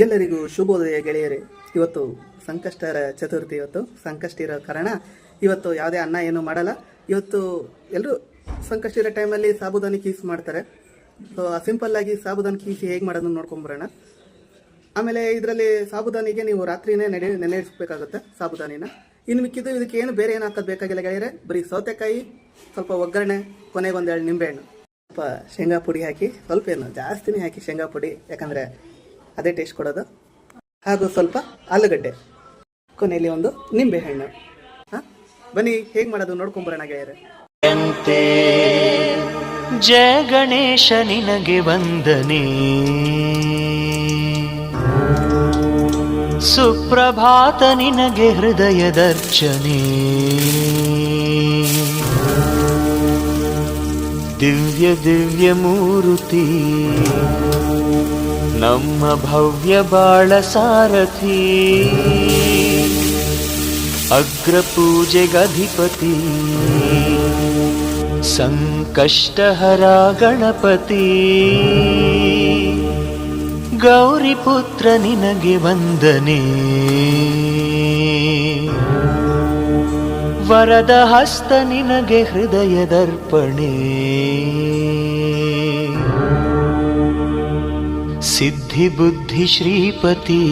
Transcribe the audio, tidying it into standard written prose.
ಎಲ್ಲರಿಗೂ ಶುಭೋದಯ ಗೆಳೆಯರೇ. ಇವತ್ತು ಸಂಕಷ್ಟರ ಚತುರ್ಥಿ. ಇವತ್ತು ಸಂಕಷ್ಟ ಇರೋ ಕಾರಣ ಇವತ್ತು ಯಾವುದೇ ಅನ್ನ ಏನು ಮಾಡಲ್ಲ. ಇವತ್ತು ಎಲ್ಲರೂ ಸಂಕಷ್ಟ ಇರೋ ಟೈಮಲ್ಲಿ ಸಾಬುದಾನಿ ಕೀಸ್ ಮಾಡ್ತಾರೆ. ಸೊ ಸಿಂಪಲ್ ಆಗಿ ಸಾಬುದಾನಿ ಕೀಸಿ ಹೇಗೆ ಮಾಡೋದನ್ನ ನೋಡ್ಕೊಂಬರೋಣ. ಆಮೇಲೆ ಇದರಲ್ಲಿ ಸಾಬುದಾನಿಗೆ ನೀವು ರಾತ್ರಿನೇ ನೆನೆಯಿಸ್ಬೇಕಾಗುತ್ತೆ ಸಾಬುದಾನಿನ. ಇನ್ನು ಮಿಕ್ಕಿದ್ದು ಇದಕ್ಕೆ ಏನು ಬೇರೆ ಏನು ಹಾಕೋದು ಬೇಕಾಗಿಲ್ಲ ಗೆಳೆಯರೆ. ಬರೀ ಸೌತೆಕಾಯಿ, ಸ್ವಲ್ಪ ಒಗ್ಗರಣೆ, ಕೊನೆಗೆ ಒಂದೆರಡು ನಿಂಬೆಹಣ್ಣು, ಸ್ವಲ್ಪ ಶೇಂಗಾ ಪುಡಿ ಹಾಕಿ, ಸ್ವಲ್ಪ ಏನು ಜಾಸ್ತಿನೇ ಹಾಕಿ ಶೇಂಗಾ ಪುಡಿ, ಯಾಕಂದರೆ ಅದೇ ಟೇಸ್ಟ್ ಕೊಡೋದು. ಹಾಗೂ ಸ್ವಲ್ಪ ಆಲೂಗಡ್ಡೆ, ಕೊನೆಯಲ್ಲಿ ಒಂದು ನಿಂಬೆಹಣ್ಣು. ಬನ್ನಿ ಹೇಗೆ ಮಾಡೋದು ನೋಡ್ಕೊಂಬರೋಣ ಗೆಳೆಯರೆ. ಜಯ ಗಣೇಶ ನಿನಗೆ ವಂದನೆ, ಸುಪ್ರಭಾತ ನಿನಗೆ ಹೃದಯದರ್ಚನೆ, ದಿವ್ಯ ದಿವ್ಯ ಮೂರುತಿ ನಮ್ಮ ಭವ್ಯ ಬಾಳ ಸಾರಥಿ, ಅಗ್ರಪೂಜೆಗಧಿಪತಿ ಸಂಕಷ್ಟಹರ ಗಣಪತಿ, ಗೌರಿಪುತ್ರ ನಿನಗೆ ವಂದನೆ, ವರದ ಹಸ್ತ ನಿನಗೆ ಹೃದಯದರ್ಪಣೆ, ಸಿದ್ಧಿ ಬುದ್ಧಿ ಶ್ರೀಪತಿ.